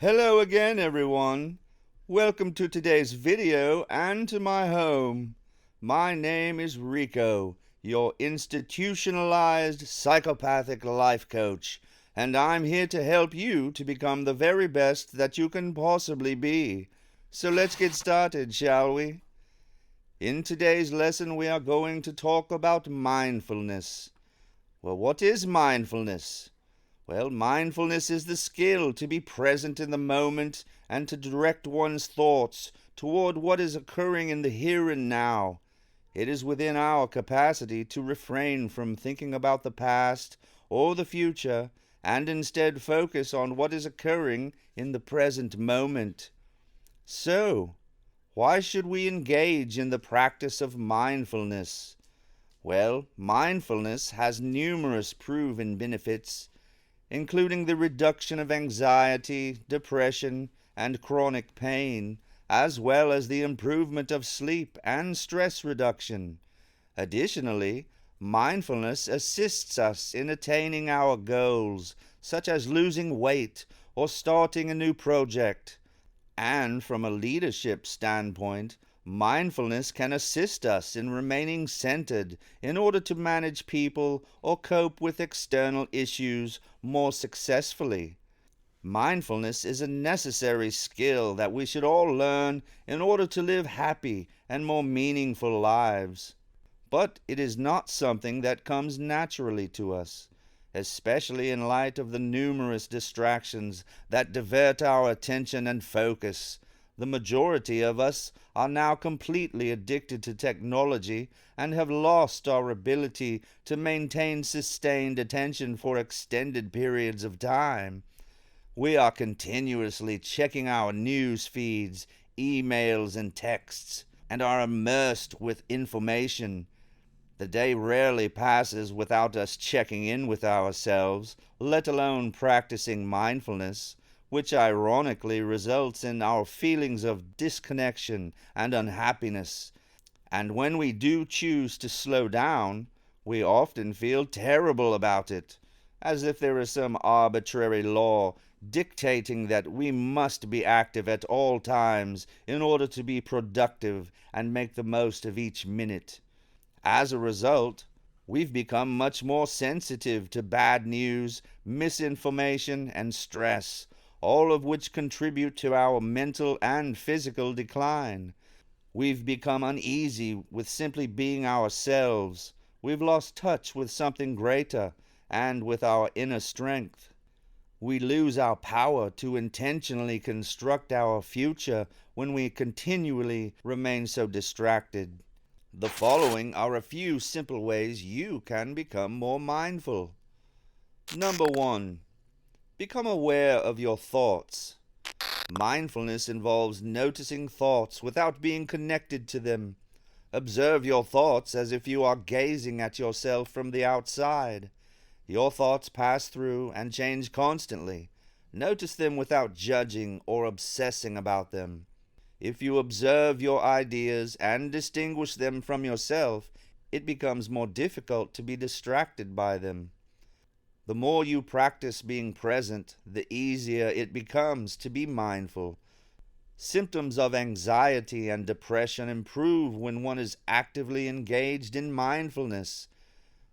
Hello again, everyone. Welcome to today's video and to my home. My name is Rico, your institutionalized psychopathic life coach, and I'm here to help you to become the very best that you can possibly be. So let's get started, shall we? In today's lesson, we are going to talk about mindfulness. Well, what is mindfulness? Well, mindfulness is the skill to be present in the moment and to direct one's thoughts toward what is occurring in the here and now. It is within our capacity to refrain from thinking about the past or the future and instead focus on what is occurring in the present moment. So, why should we engage in the practice of mindfulness? Well, mindfulness has numerous proven benefits, including the reduction of anxiety, depression, and chronic pain, as well as the improvement of sleep and stress reduction. Additionally, mindfulness assists us in attaining our goals, such as losing weight or starting a new project. And from a leadership standpoint, mindfulness can assist us in remaining centered in order to manage people or cope with external issues more successfully. Mindfulness is a necessary skill that we should all learn in order to live happy and more meaningful lives. But it is not something that comes naturally to us, especially in light of the numerous distractions that divert our attention and focus. The majority of us are now completely addicted to technology and have lost our ability to maintain sustained attention for extended periods of time. We are continuously checking our news feeds, emails, and texts, and are immersed with information. The day rarely passes without us checking in with ourselves, let alone practicing mindfulness, which ironically results in our feelings of disconnection and unhappiness. And when we do choose to slow down, we often feel terrible about it, as if there is some arbitrary law dictating that we must be active at all times in order to be productive and make the most of each minute. As a result, we've become much more sensitive to bad news, misinformation, and stress, all of which contribute to our mental and physical decline. We've become uneasy with simply being ourselves. We've lost touch with something greater and with our inner strength. We lose our power to intentionally construct our future when we continually remain so distracted. The following are a few simple ways you can become more mindful. Number 1. Become aware of your thoughts. Mindfulness involves noticing thoughts without being connected to them. Observe your thoughts as if you are gazing at yourself from the outside. Your thoughts pass through and change constantly. Notice them without judging or obsessing about them. If you observe your ideas and distinguish them from yourself, it becomes more difficult to be distracted by them. The more you practice being present, the easier it becomes to be mindful. Symptoms of anxiety and depression improve when one is actively engaged in mindfulness.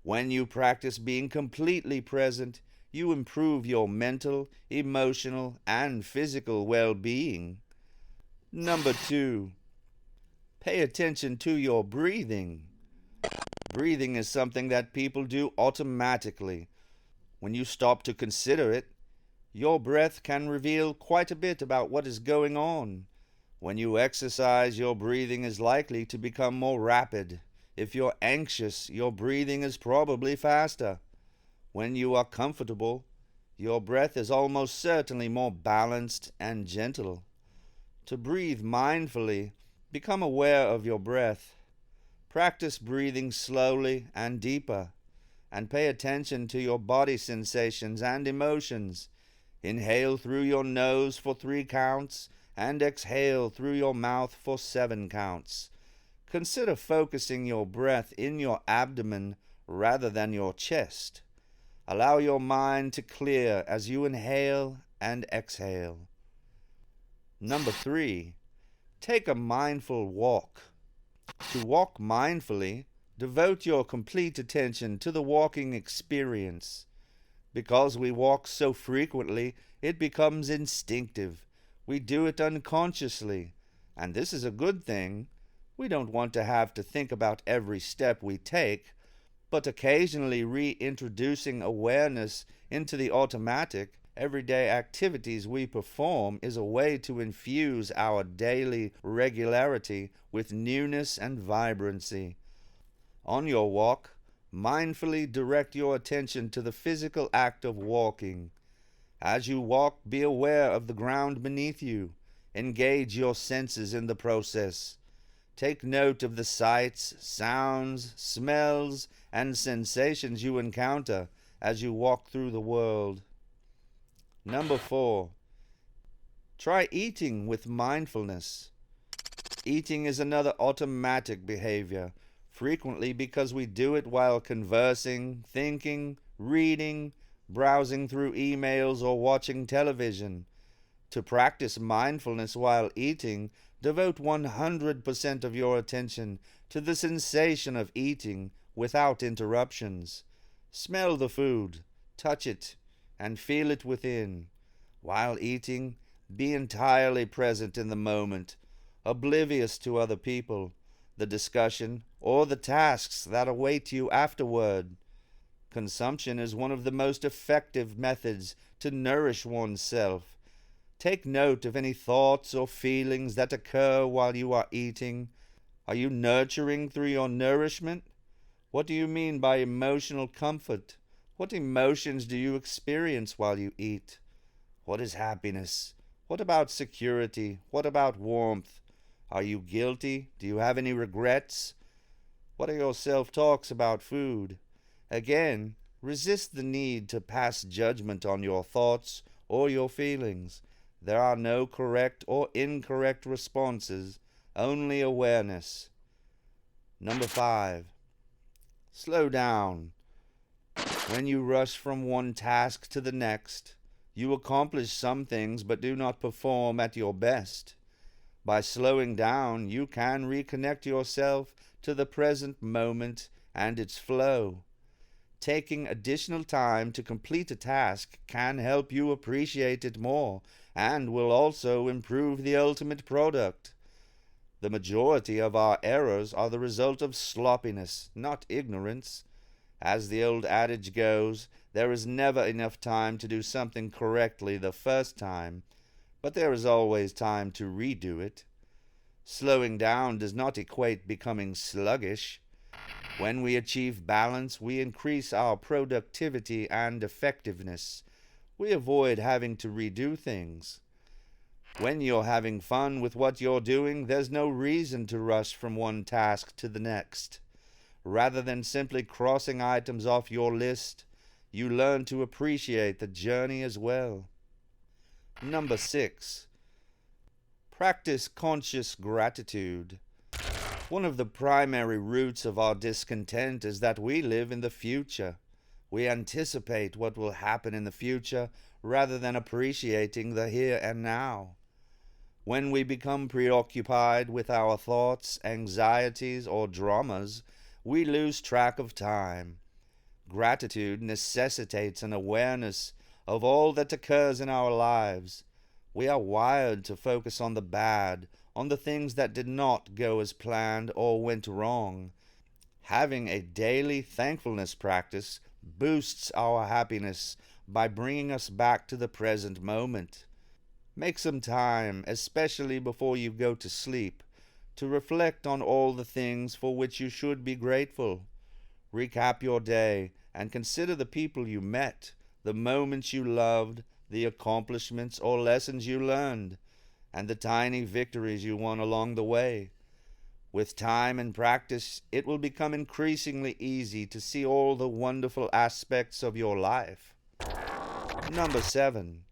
When you practice being completely present, you improve your mental, emotional, and physical well-being. Number 2. Pay attention to your breathing. Breathing is something that people do automatically. When you stop to consider it, your breath can reveal quite a bit about what is going on. When you exercise, your breathing is likely to become more rapid. If you're anxious, your breathing is probably faster. When you are comfortable, your breath is almost certainly more balanced and gentle. To breathe mindfully, become aware of your breath. Practice breathing slowly and deeper, and pay attention to your body sensations and emotions. Inhale through your nose for 3 counts, and exhale through your mouth for 7 counts. Consider focusing your breath in your abdomen rather than your chest. Allow your mind to clear as you inhale and exhale. Number 3, take a mindful walk. To walk mindfully, devote your complete attention to the walking experience. Because we walk so frequently, it becomes instinctive. We do it unconsciously, and this is a good thing. We don't want to have to think about every step we take, but occasionally reintroducing awareness into the automatic, everyday activities we perform is a way to infuse our daily regularity with newness and vibrancy. On your walk, mindfully direct your attention to the physical act of walking. As you walk, be aware of the ground beneath you. Engage your senses in the process. Take note of the sights, sounds, smells, and sensations you encounter as you walk through the world. Number 4, try eating with mindfulness. Eating is another automatic behavior, frequently because we do it while conversing, thinking, reading, browsing through emails, or watching television. To practice mindfulness while eating, devote 100% of your attention to the sensation of eating without interruptions. Smell the food, touch it, and feel it within. While eating, be entirely present in the moment, oblivious to other people, the discussion, or the tasks that await you afterward. Consumption is one of the most effective methods to nourish oneself. Take note of any thoughts or feelings that occur while you are eating. Are you nurturing through your nourishment? What do you mean by emotional comfort? What emotions do you experience while you eat? What is happiness? What about security? What about warmth? Are you guilty? Do you have any regrets? What are your self-talks about food? Again, resist the need to pass judgment on your thoughts or your feelings. There are no correct or incorrect responses, only awareness. Number 5, slow down. When you rush from one task to the next, you accomplish some things but do not perform at your best. By slowing down, you can reconnect yourself to the present moment and its flow. Taking additional time to complete a task can help you appreciate it more and will also improve the ultimate product. The majority of our errors are the result of sloppiness, not ignorance. As the old adage goes, there is never enough time to do something correctly the first time, but there is always time to redo it. Slowing down does not equate becoming sluggish. When we achieve balance, we increase our productivity and effectiveness. We avoid having to redo things. When you're having fun with what you're doing, there's no reason to rush from one task to the next. Rather than simply crossing items off your list, you learn to appreciate the journey as well. Number 6, practice conscious gratitude. One of the primary roots of our discontent is that we live in the future. We anticipate what will happen in the future rather than appreciating the here and now. When we become preoccupied with our thoughts, anxieties, or dramas, we lose track of time. Gratitude necessitates an awareness of all that occurs in our lives. We are wired to focus on the bad, on the things that did not go as planned or went wrong. Having a daily thankfulness practice boosts our happiness by bringing us back to the present moment. Make some time, especially before you go to sleep, to reflect on all the things for which you should be grateful. Recap your day and consider the people you met, the moments you loved, the accomplishments or lessons you learned, and the tiny victories you won along the way. With time and practice, it will become increasingly easy to see all the wonderful aspects of your life. Number 7,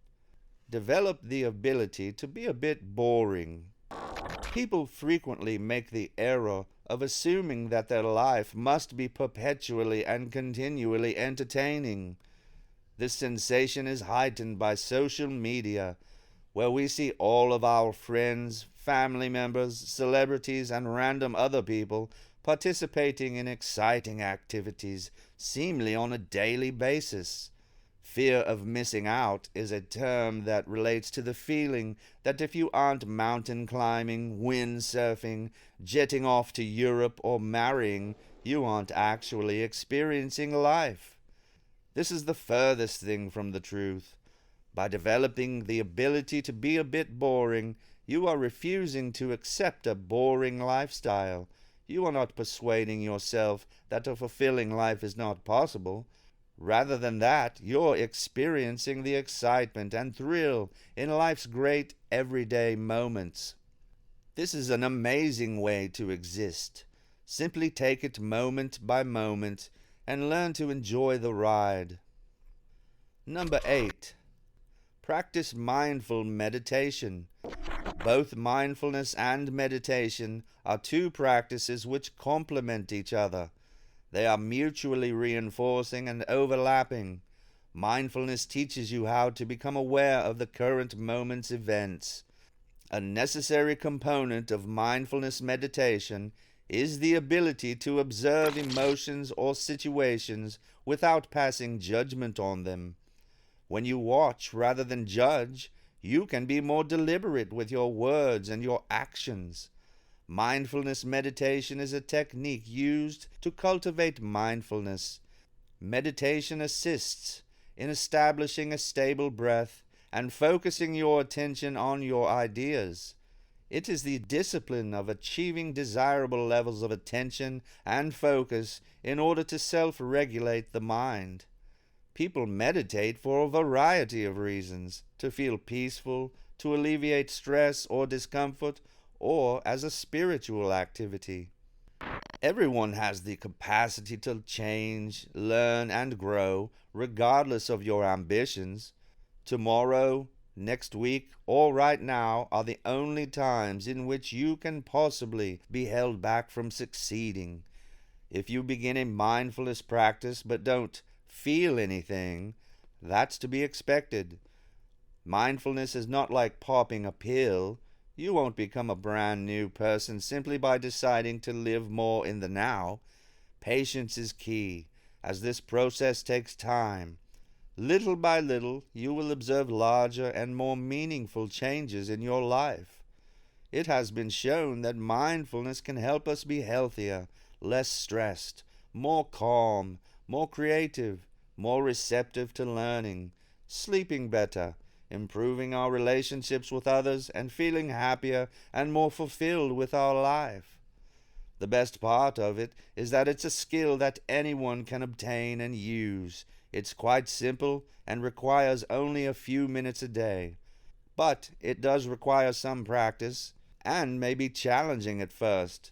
develop the ability to be a bit boring. People frequently make the error of assuming that their life must be perpetually and continually entertaining. This sensation is heightened by social media, where we see all of our friends, family members, celebrities, and random other people participating in exciting activities seemingly on a daily basis. Fear of missing out is a term that relates to the feeling that if you aren't mountain climbing, windsurfing, jetting off to Europe, or marrying, you aren't actually experiencing life. This is the furthest thing from the truth. By developing the ability to be a bit boring, you are refusing to accept a boring lifestyle. You are not persuading yourself that a fulfilling life is not possible. Rather than that, you're experiencing the excitement and thrill in life's great everyday moments. This is an amazing way to exist. Simply take it moment by moment and learn to enjoy the ride. Number 8. Practice mindful meditation. Both mindfulness and meditation are two practices which complement each other. They are mutually reinforcing and overlapping. Mindfulness teaches you how to become aware of the current moment's events. A necessary component of mindfulness meditation is the ability to observe emotions or situations without passing judgment on them. When you watch rather than judge, you can be more deliberate with your words and your actions. Mindfulness meditation is a technique used to cultivate mindfulness. Meditation assists in establishing a stable breath and focusing your attention on your ideas. It is the discipline of achieving desirable levels of attention and focus in order to self-regulate the mind. People meditate for a variety of reasons: to feel peaceful, to alleviate stress or discomfort, or as a spiritual activity. Everyone has the capacity to change, learn, and grow, regardless of your ambitions. Tomorrow, next week, or right now are the only times in which you can possibly be held back from succeeding. If you begin a mindfulness practice but don't feel anything, that's to be expected. Mindfulness is not like popping a pill. You won't become a brand new person simply by deciding to live more in the now. Patience is key, as this process takes time. Little by little, you will observe larger and more meaningful changes in your life. It has been shown that mindfulness can help us be healthier, less stressed, more calm, more creative, more receptive to learning, sleeping better, improving our relationships with others, and feeling happier and more fulfilled with our life. The best part of it is that it's a skill that anyone can obtain and use. It's quite simple and requires only a few minutes a day. But it does require some practice and may be challenging at first.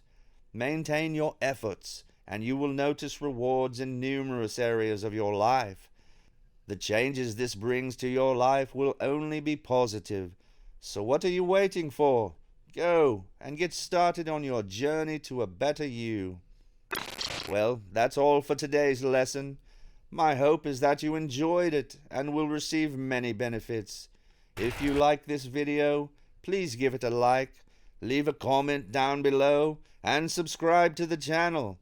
Maintain your efforts, and you will notice rewards in numerous areas of your life. The changes this brings to your life will only be positive. So what are you waiting for? Go and get started on your journey to a better you. Well, that's all for today's lesson. My hope is that you enjoyed it and will receive many benefits. If you like this video, please give it a like, leave a comment down below, and subscribe to the channel.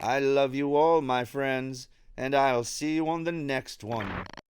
I love you all, my friends, and I'll see you on the next one.